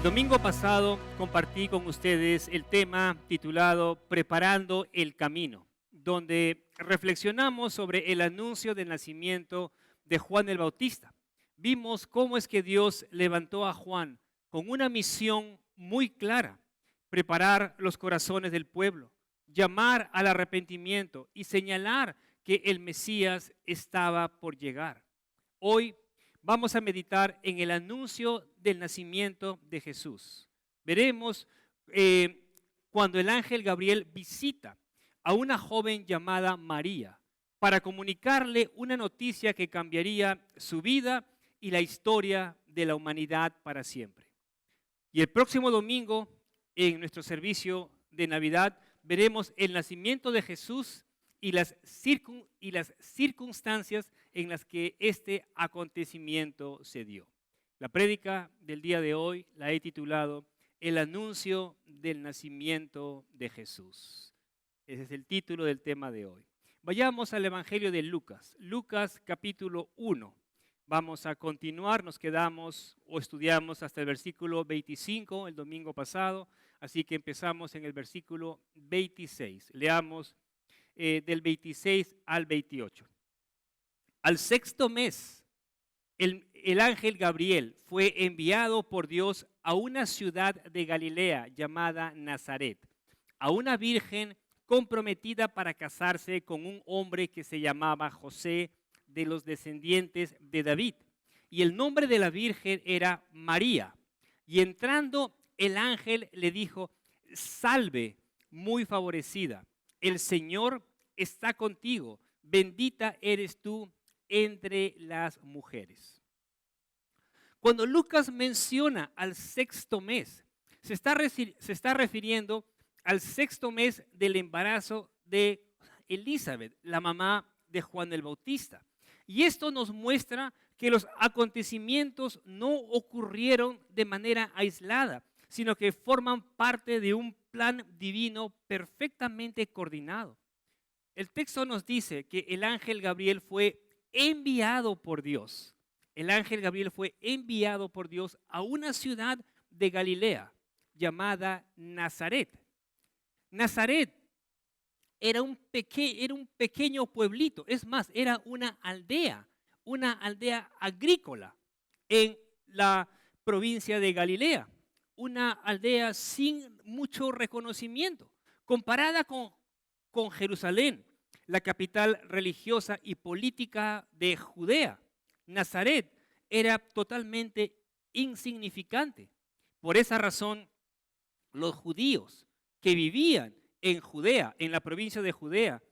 domingo pasado compartí con ustedes el tema titulado Preparando el Camino, donde reflexionamos sobre el anuncio del nacimiento de Juan el Bautista. Vimos cómo es que Dios levantó a Juan con una misión muy clara: preparar los corazones del pueblo, llamar al arrepentimiento y señalar que el Mesías estaba por llegar. Hoy vamos a meditar en el anuncio del nacimiento de Jesús. Veremos cuando el ángel Gabriel visita a una joven llamada María para comunicarle una noticia que cambiaría su vida y la historia de la humanidad para siempre. Y el próximo domingo, en nuestro servicio de Navidad, veremos el nacimiento de Jesús y las circunstancias en las que este acontecimiento se dio. La prédica del día de hoy la he titulado El anuncio del nacimiento de Jesús. Ese es el título del tema de hoy. Vayamos al Evangelio de Lucas, Lucas capítulo 1. Vamos a continuar, nos quedamos o estudiamos hasta el versículo 25 el domingo pasado, así que empezamos en el versículo 26. Leamos del 26 al 28. Al sexto mes, el ángel Gabriel fue enviado por Dios a una ciudad de Galilea llamada Nazaret, a una virgen comprometida para casarse con un hombre que se llamaba José, de los descendientes de David. Y el nombre de la virgen era María. Y entrando, el ángel le dijo: salve, muy favorecida, el Señor está contigo, bendita eres tú entre las mujeres. Cuando Lucas menciona al sexto mes, se está refiriendo al sexto mes del embarazo de Elizabeth, la mamá de Juan el Bautista. Y esto nos muestra que los acontecimientos no ocurrieron de manera aislada, sino que forman parte de un plan divino perfectamente coordinado. El texto nos dice que el ángel Gabriel fue enviado por Dios. El ángel Gabriel fue enviado por Dios a una ciudad de Galilea llamada Nazaret. Nazaret era un pequeño pueblito, es más, era una aldea agrícola en la provincia de Galilea, una aldea sin mucho reconocimiento, comparada con Jerusalén, la capital religiosa y política de Judea. Nazaret era totalmente insignificante. Por esa razón, los judíos que vivían en Judea, en la provincia de Judea,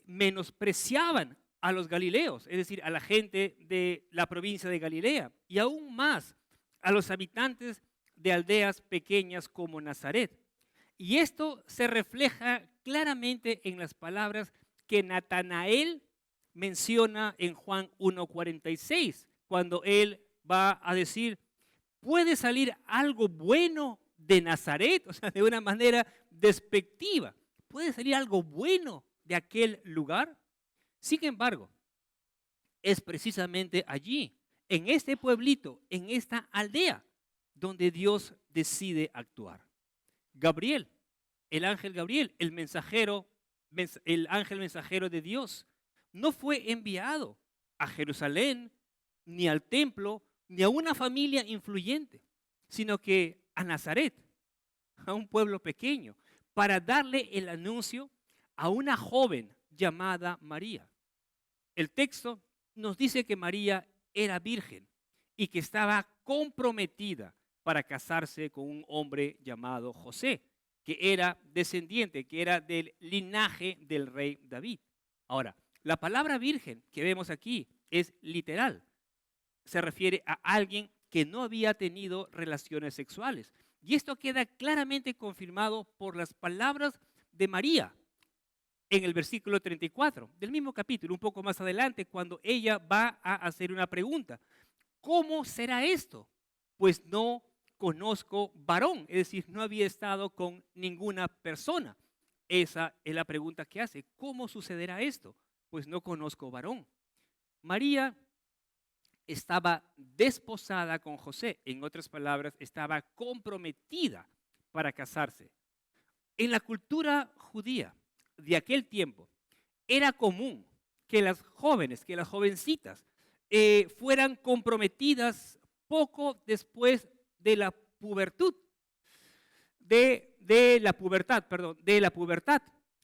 menospreciaban a los galileos, es decir, a la gente de la provincia de Galilea, y aún más a los habitantes de aldeas pequeñas como Nazaret. Y esto se refleja claramente en las palabras que Natanael menciona en Juan 1:46, cuando él va a decir: ¿puede salir algo bueno de Nazaret? O sea, de una manera despectiva. ¿Puede salir algo bueno de aquel lugar? Sin embargo, es precisamente allí, en este pueblito, en esta aldea, donde Dios decide actuar. Gabriel, el ángel Gabriel, el ángel mensajero de Dios, no fue enviado a Jerusalén, ni al templo, ni a una familia influyente, sino que a Nazaret, a un pueblo pequeño, para darle el anuncio a una joven llamada María. El texto nos dice que María era virgen y que estaba comprometida para casarse con un hombre llamado José, que era descendiente, que era del linaje del rey David. Ahora, la palabra virgen que vemos aquí es literal. Se refiere a alguien que no había tenido relaciones sexuales. Y esto queda claramente confirmado por las palabras de María en el versículo 34 del mismo capítulo, un poco más adelante, cuando ella va a hacer una pregunta: ¿cómo será esto? Pues no conozco varón, es decir, no había estado con ninguna persona. Esa es la pregunta que hace: ¿cómo sucederá esto? Pues no conozco varón. María estaba desposada con José. En otras palabras, estaba comprometida para casarse. En la cultura judía de aquel tiempo, era común que las jóvenes, que las jovencitas, fueran comprometidas poco después de la pubertad, de la pubertad.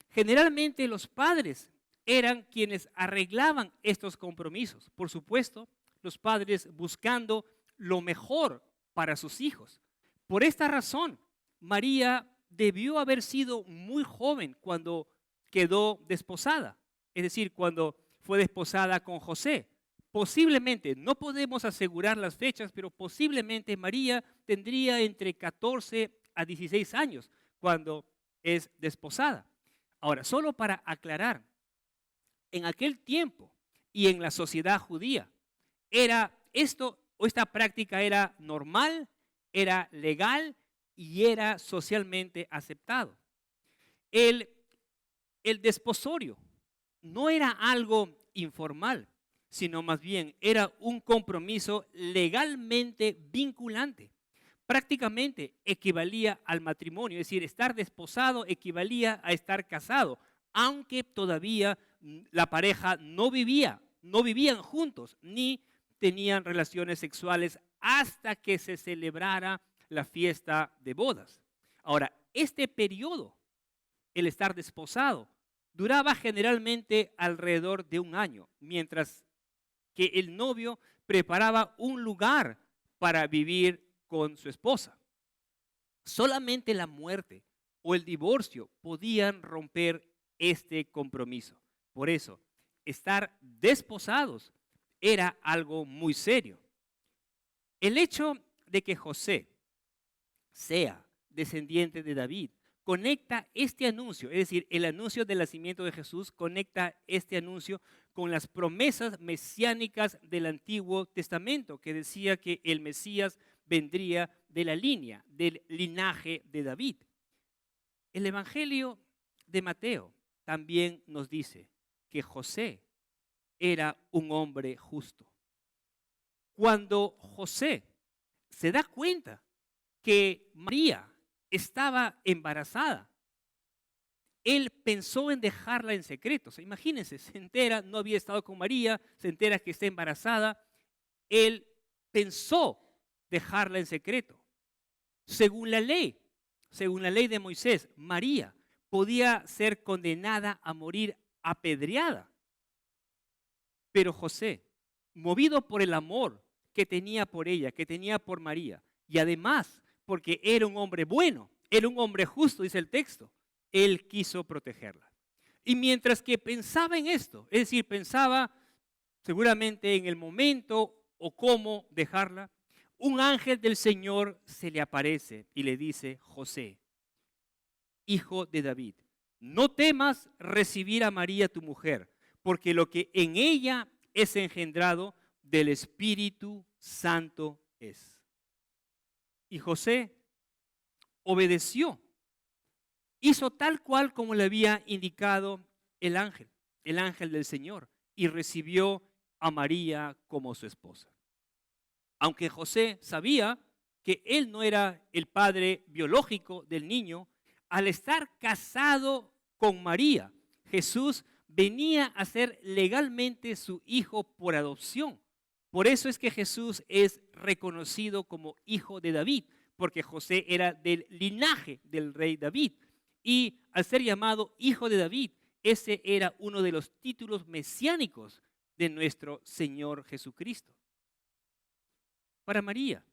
Generalmente los padres eran quienes arreglaban estos compromisos. Por supuesto, los padres buscando lo mejor para sus hijos. Por esta razón, María debió haber sido muy joven cuando quedó desposada, es decir, cuando fue desposada con José. Posiblemente, no podemos asegurar las fechas, pero posiblemente María tendría entre 14 a 16 años cuando es desposada. Ahora, solo para aclarar, en aquel tiempo y en la sociedad judía, esta práctica era normal, era legal y era socialmente aceptado. El desposorio no era algo informal, sino más bien era un compromiso legalmente vinculante. Prácticamente equivalía al matrimonio, es decir, estar desposado equivalía a estar casado, aunque todavía la pareja no vivían juntos, ni tenían relaciones sexuales hasta que se celebrara la fiesta de bodas. Ahora, este periodo, el estar desposado, duraba generalmente alrededor de un año, mientras que el novio preparaba un lugar para vivir con su esposa. Solamente la muerte o el divorcio podían romper este compromiso. Por eso, estar desposados era algo muy serio. El hecho de que José sea descendiente de David conecta este anuncio, es decir, el anuncio del nacimiento de Jesús conecta este anuncio con las promesas mesiánicas del Antiguo Testamento, que decía que el Mesías vendría de la línea, del linaje de David. El Evangelio de Mateo también nos dice que José era un hombre justo. Cuando José se da cuenta que María estaba embarazada, él pensó en dejarla en secreto. O sea, imagínense, se entera, no había estado con María, se entera que está embarazada. Él pensó dejarla en secreto. Según la ley de Moisés, María podía ser condenada a morir apedreada. Pero José, movido por el amor que tenía por ella, que tenía por María, y además porque era un hombre bueno, era un hombre justo, dice el texto, él quiso protegerla. Y mientras que pensaba en esto, es decir, pensaba seguramente en el momento o cómo dejarla, un ángel del Señor se le aparece y le dice: José, hijo de David, no temas recibir a María tu mujer, porque lo que en ella es engendrado del Espíritu Santo es. Y José obedeció, hizo tal cual como le había indicado el ángel del Señor, y recibió a María como su esposa. Aunque José sabía que él no era el padre biológico del niño, al estar casado con María, Jesús venía a ser legalmente su hijo por adopción. Por eso es que Jesús es reconocido como hijo de David, porque José era del linaje del rey David. Y al ser llamado hijo de David, ese era uno de los títulos mesiánicos de nuestro Señor Jesucristo. Para María,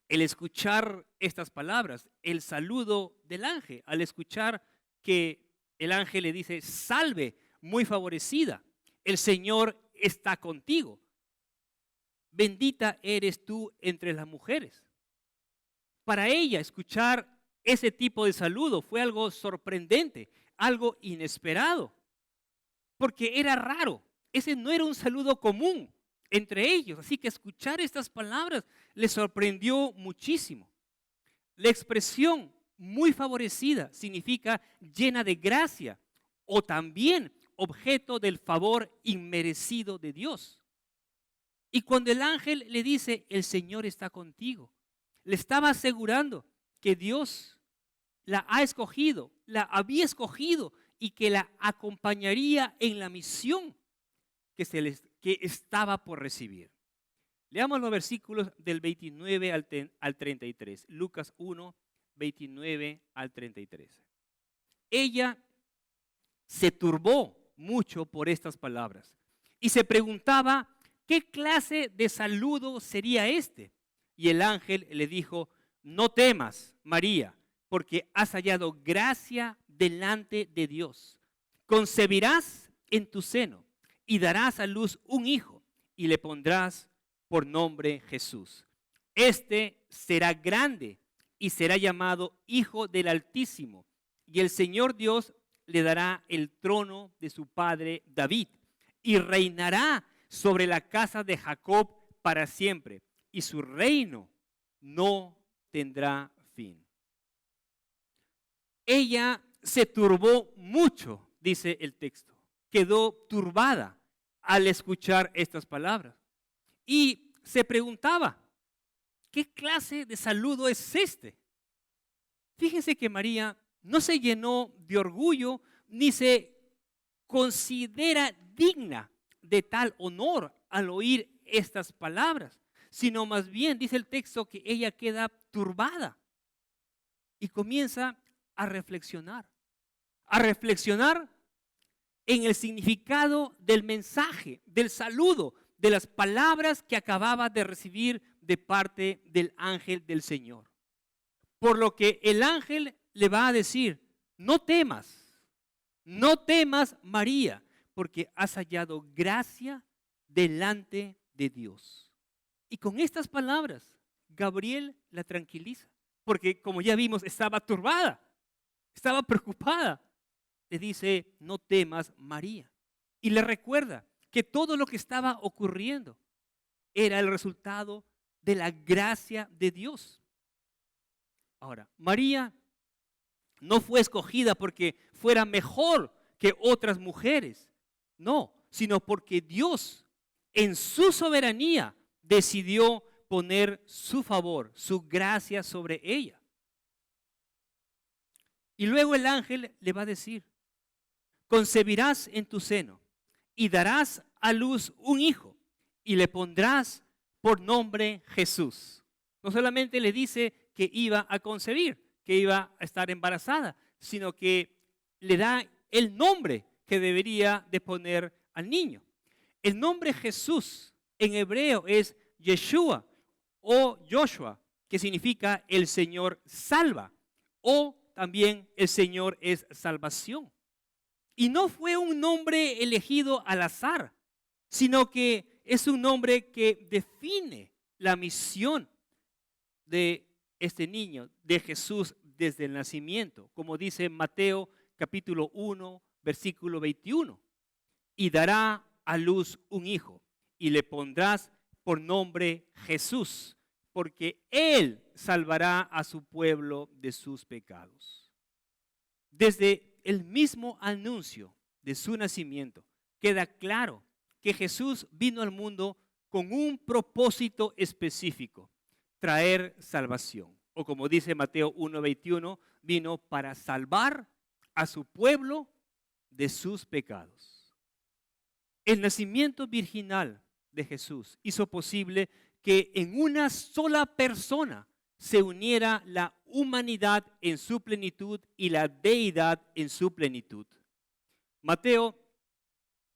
el escuchar estas palabras, el saludo del ángel, al escuchar que el ángel le dice: salve, muy favorecida, el Señor está contigo, bendita eres tú entre las mujeres. Para ella, escuchar ese tipo de saludo fue algo sorprendente, algo inesperado, porque era raro. Ese no era un saludo común entre ellos, así que escuchar estas palabras le sorprendió muchísimo. La expresión muy favorecida significa llena de gracia o también objeto del favor inmerecido de Dios. Y cuando el ángel le dice, el Señor está contigo, le estaba asegurando que Dios la ha escogido, la había escogido y que la acompañaría en la misión que estaba por recibir. Leamos los versículos del 29 al 33. Lucas 1, 29 al 33. Ella se turbó mucho por estas palabras y se preguntaba qué clase de saludo sería este. Y el ángel le dijo, no temas, María, porque has hallado gracia delante de Dios. Concebirás en tu seno y darás a luz un hijo y le pondrás por nombre Jesús. Este será grande y será llamado Hijo del Altísimo. Y el Señor Dios le dará el trono de su padre David y reinará sobre la casa de Jacob para siempre. Y su reino no tendrá fin. Ella se turbó mucho, dice el texto. Quedó turbada al escuchar estas palabras. Y se preguntaba, ¿qué clase de saludo es este? Fíjense que María no se llenó de orgullo ni se considera digna de tal honor al oír estas palabras, sino más bien dice el texto que ella queda turbada y comienza a reflexionar en el significado del mensaje, del saludo, de las palabras que acababa de recibir de parte del ángel del Señor. Por lo que el ángel le va a decir, no temas María, porque has hallado gracia delante de Dios. Y con estas palabras, Gabriel la tranquiliza, porque como ya vimos, estaba turbada, estaba preocupada. Le dice, no temas María. Y le recuerda que todo lo que estaba ocurriendo era el resultado de la gracia de Dios. Ahora, María no fue escogida porque fuera mejor que otras mujeres, no, sino porque Dios en su soberanía decidió poner su favor, su gracia sobre ella. Y luego el ángel le va a decir, concebirás en tu seno y darás a luz un hijo y le pondrás por nombre Jesús. No solamente le dice que iba a concebir, que iba a estar embarazada, sino que le da el nombre que debería de poner al niño. El nombre Jesús en hebreo es Yeshua o Joshua, que significa el Señor salva, o también el Señor es salvación. Y no fue un nombre elegido al azar, sino que es un nombre que define la misión de este niño, de Jesús desde el nacimiento, como dice Mateo capítulo 1, versículo 21. Y dará a luz un hijo y le pondrás por nombre Jesús, porque él salvará a su pueblo de sus pecados. Desde el mismo anuncio de su nacimiento queda claro que Jesús vino al mundo con un propósito específico, traer salvación. O como dice Mateo 1:21, vino para salvar a su pueblo de sus pecados. El nacimiento virginal de Jesús hizo posible que en una sola persona se uniera la humanidad en su plenitud y la deidad en su plenitud. Mateo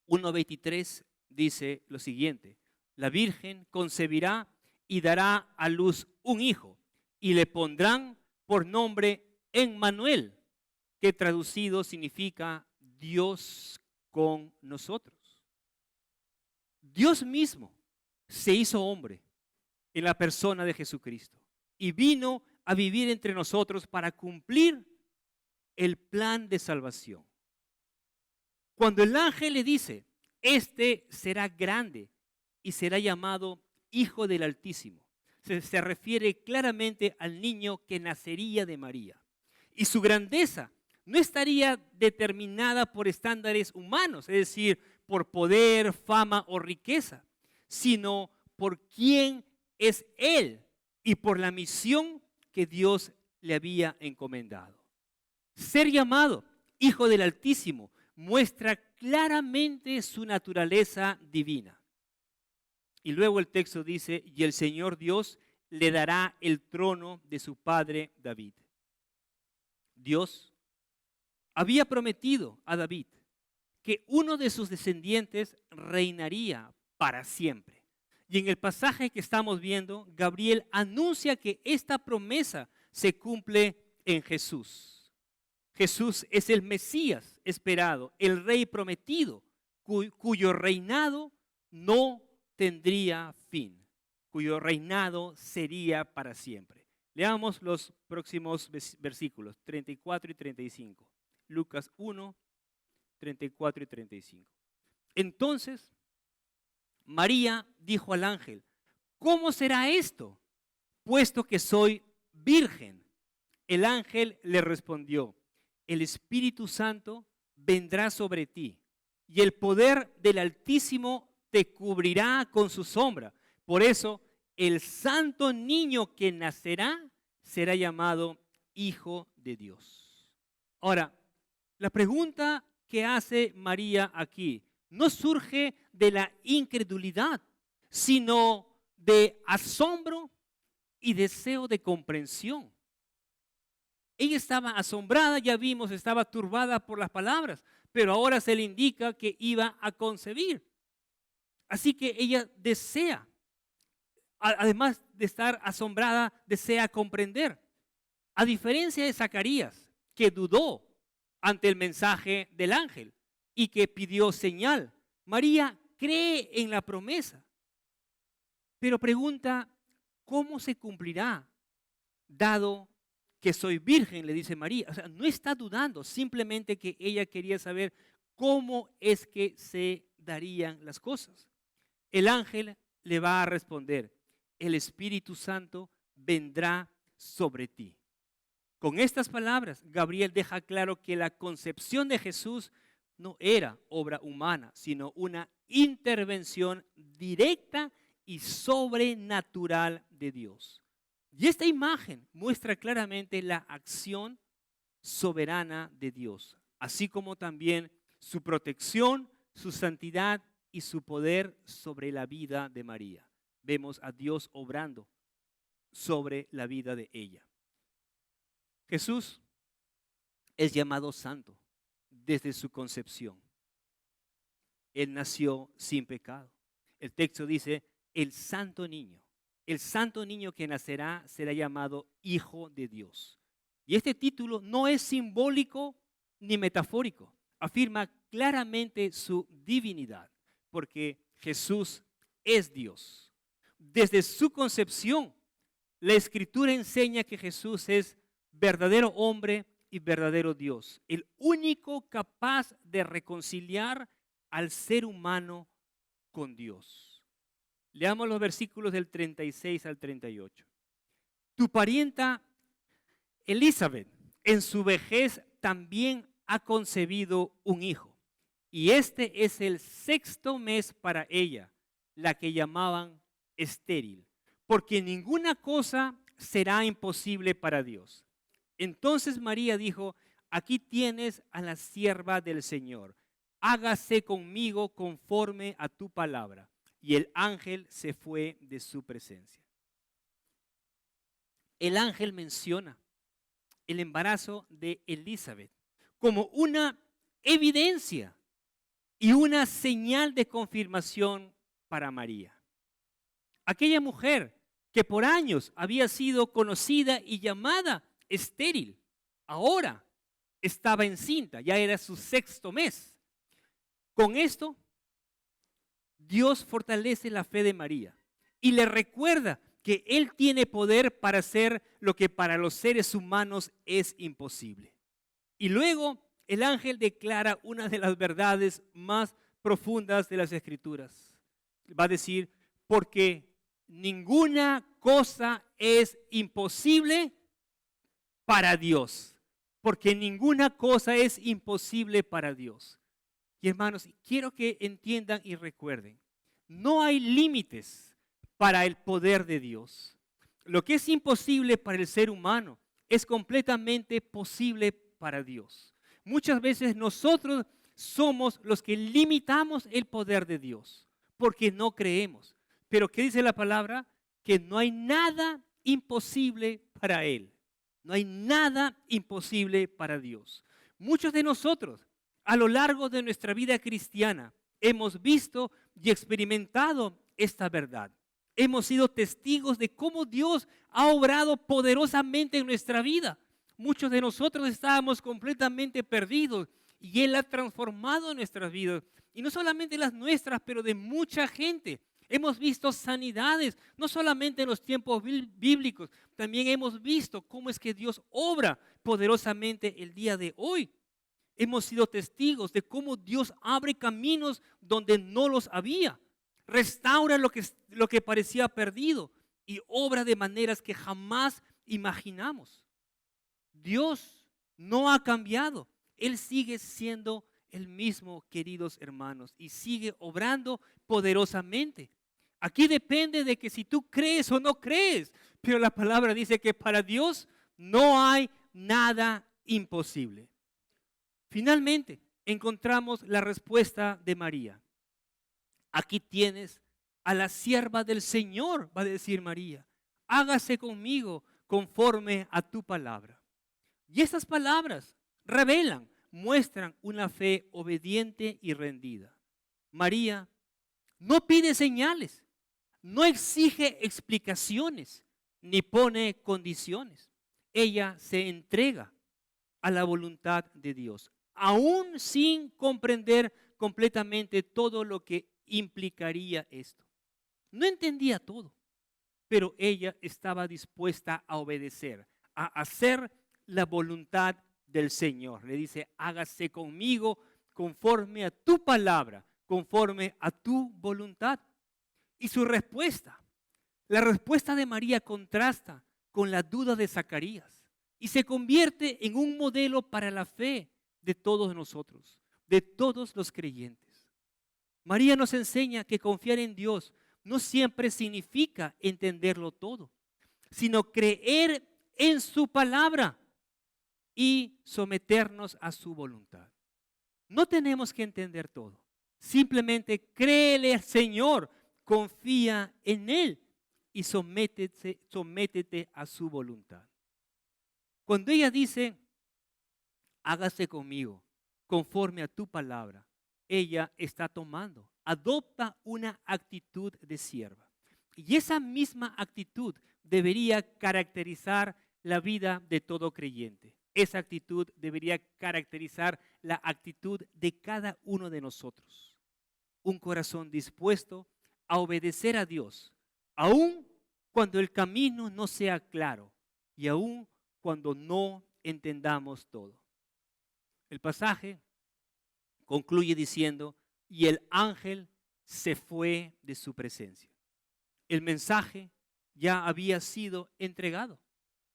1:23 dice lo siguiente: la Virgen concebirá y dará a luz un hijo y le pondrán por nombre Emmanuel, que traducido significa Dios con nosotros. Dios mismo se hizo hombre en la persona de Jesucristo y vino a vivir entre nosotros para cumplir el plan de salvación. Cuando el ángel le dice, este será grande y será llamado Hijo del Altísimo, se refiere claramente al niño que nacería de María. Y su grandeza no estaría determinada por estándares humanos, es decir, por poder, fama o riqueza, sino por quién es Él y por la misión que Dios le había encomendado. Ser llamado Hijo del Altísimo muestra claramente su naturaleza divina. Y luego el texto dice, y el Señor Dios le dará el trono de su padre David. Dios había prometido a David que uno de sus descendientes reinaría para siempre. Y en el pasaje que estamos viendo, Gabriel anuncia que esta promesa se cumple en Jesús. Jesús es el Mesías esperado, el Rey prometido, cuyo reinado no tendría fin, cuyo reinado sería para siempre. Leamos los próximos versículos, 34 y 35. Lucas 1, 34 y 35. Entonces, María dijo al ángel, ¿cómo será esto, puesto que soy virgen? El ángel le respondió, el Espíritu Santo vendrá sobre ti, y el poder del Altísimo te cubrirá con su sombra. Por eso, el santo niño que nacerá será llamado Hijo de Dios. Ahora, la pregunta que hace María aquí no surge de la incredulidad, sino de asombro y deseo de comprensión. Ella estaba asombrada, ya vimos, estaba turbada por las palabras, pero ahora se le indica que iba a concebir. Así que ella desea, además de estar asombrada, desea comprender. A diferencia de Zacarías, que dudó ante el mensaje del ángel y que pidió señal, María cree en la promesa, pero pregunta, ¿cómo se cumplirá? Dado que soy virgen, le dice María. O sea, no está dudando, simplemente que ella quería saber cómo es que se darían las cosas. El ángel le va a responder, el Espíritu Santo vendrá sobre ti. Con estas palabras, Gabriel deja claro que la concepción de Jesús no era obra humana, sino una intervención directa y sobrenatural de Dios. Y esta imagen muestra claramente la acción soberana de Dios, así como también su protección, su santidad y su poder sobre la vida de María. Vemos a Dios obrando sobre la vida de ella. Jesús es llamado santo desde su concepción. Él nació sin pecado. El texto dice, el santo niño que nacerá será llamado Hijo de Dios. Y este título no es simbólico ni metafórico. Afirma claramente su divinidad, porque Jesús es Dios. Desde su concepción, la Escritura enseña que Jesús es verdadero hombre y verdadero Dios, el único capaz de reconciliar al ser humano con Dios. Leamos los versículos del 36 al 38. Tu parienta Elizabeth en su vejez también ha concebido un hijo, y este es el 6º mes para ella, la que llamaban estéril, porque ninguna cosa será imposible para Dios. Entonces María dijo, aquí tienes a la sierva del Señor, hágase conmigo conforme a tu palabra. Y el ángel se fue de su presencia. El ángel menciona el embarazo de Elizabeth como una evidencia y una señal de confirmación para María. Aquella mujer que por años había sido conocida y llamada estéril, ahora estaba encinta, ya era su 6º mes. Con esto, Dios fortalece la fe de María y le recuerda que Él tiene poder para hacer lo que para los seres humanos es imposible. Y luego el ángel declara una de las verdades más profundas de las Escrituras. Va a decir, porque ninguna cosa es imposible para Dios. Porque ninguna cosa es imposible para Dios. Y hermanos, quiero que entiendan y recuerden, no hay límites para el poder de Dios. Lo que es imposible para el ser humano es completamente posible para Dios. Muchas veces nosotros somos los que limitamos el poder de Dios porque no creemos. Pero ¿qué dice la palabra? Que no hay nada imposible para Él. No hay nada imposible para Dios. Muchos de nosotros a lo largo de nuestra vida cristiana hemos visto y experimentado esta verdad. Hemos sido testigos de cómo Dios ha obrado poderosamente en nuestra vida. Muchos de nosotros estábamos completamente perdidos y Él ha transformado nuestras vidas. Y no solamente las nuestras, pero de mucha gente. Hemos visto sanidades, no solamente en los tiempos bíblicos, también hemos visto cómo es que Dios obra poderosamente el día de hoy. Hemos sido testigos de cómo Dios abre caminos donde no los había. Restaura lo que parecía perdido y obra de maneras que jamás imaginamos. Dios no ha cambiado. Él sigue siendo el mismo, queridos hermanos, y sigue obrando poderosamente. Aquí depende de que si tú crees o no crees, pero la palabra dice que para Dios no hay nada imposible. Finalmente, encontramos la respuesta de María. Aquí tienes a la sierva del Señor, va a decir María. Hágase conmigo conforme a tu palabra. Y esas palabras revelan, muestran una fe obediente y rendida. María no pide señales, no exige explicaciones, ni pone condiciones. Ella se entrega a la voluntad de Dios, aún sin comprender completamente todo lo que implicaría esto. No entendía todo, pero ella estaba dispuesta a obedecer, a hacer la voluntad del Señor. Le dice, hágase conmigo conforme a tu palabra, conforme a tu voluntad. Y su respuesta, la respuesta de María contrasta con la duda de Zacarías y se convierte en un modelo para la fe de todos nosotros, de todos los creyentes. María nos enseña que confiar en Dios no siempre significa entenderlo todo, sino creer en su palabra y someternos a su voluntad. No tenemos que entender todo. Simplemente créele al Señor, confía en Él y sométete a su voluntad. Cuando ella dice, hágase conmigo conforme a tu palabra, ella está tomando, adopta una actitud de sierva. Y esa misma actitud debería caracterizar la vida de todo creyente. Esa actitud debería caracterizar la actitud de cada uno de nosotros. Un corazón dispuesto a obedecer a Dios, aun cuando el camino no sea claro y aun cuando no entendamos todo. El pasaje concluye diciendo, y el ángel se fue de su presencia. El mensaje ya había sido entregado.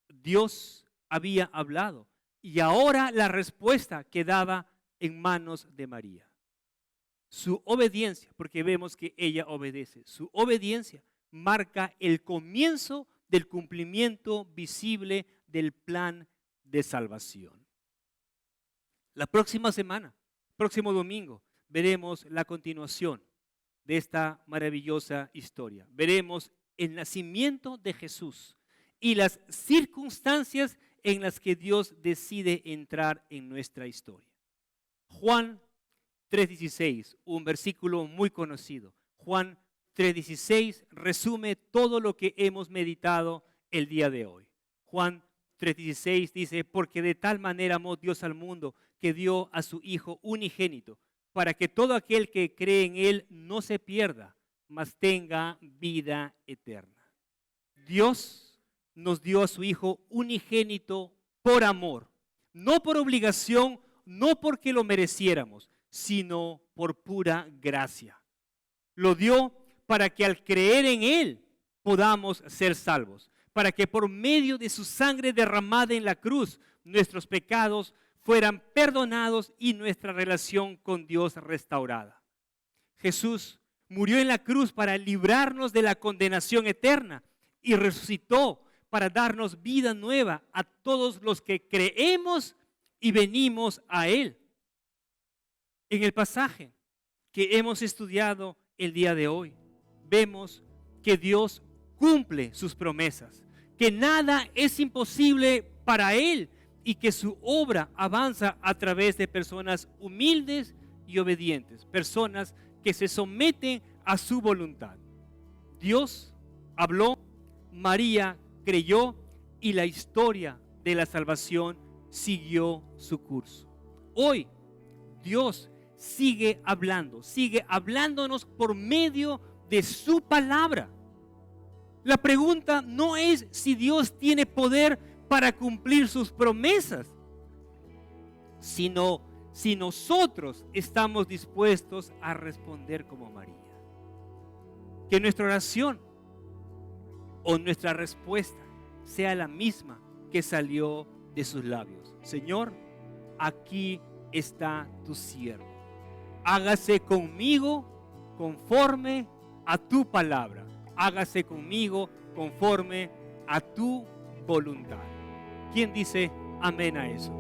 Dios había hablado y ahora la respuesta quedaba en manos de María. Su obediencia, porque vemos que ella obedece, su obediencia marca el comienzo del cumplimiento visible del plan de salvación. La próxima semana, próximo domingo, veremos la continuación de esta maravillosa historia. Veremos el nacimiento de Jesús y las circunstancias en las que Dios decide entrar en nuestra historia. Juan 3:16, un versículo muy conocido. Juan 3:16 resume todo lo que hemos meditado el día de hoy. Juan 3:16 dice, porque de tal manera amó Dios al mundo que dio a su Hijo unigénito, para que todo aquel que cree en Él no se pierda, mas tenga vida eterna. Dios nos dio a su Hijo unigénito por amor, no por obligación, no porque lo mereciéramos, sino por pura gracia. Lo dio para que al creer en Él podamos ser salvos, para que por medio de su sangre derramada en la cruz nuestros pecados fueran perdonados y nuestra relación con Dios restaurada. Jesús murió en la cruz para librarnos de la condenación eterna y resucitó para darnos vida nueva a todos los que creemos y venimos a Él. En el pasaje que hemos estudiado el día de hoy, vemos que Dios cumple sus promesas, que nada es imposible para Él y que su obra avanza a través de personas humildes y obedientes, personas que se someten a su voluntad. Dios habló, María creyó y la historia de la salvación siguió su curso. Hoy Dios sigue hablándonos por medio de su palabra. La pregunta no es si Dios tiene poder para cumplir sus promesas, sino si nosotros estamos dispuestos a responder como María. Que nuestra oración o nuestra respuesta sea la misma que salió de sus labios. Señor, aquí está tu siervo. Hágase conmigo conforme a tu palabra. Hágase conmigo conforme a tu voluntad. ¿Quién dice amén a eso?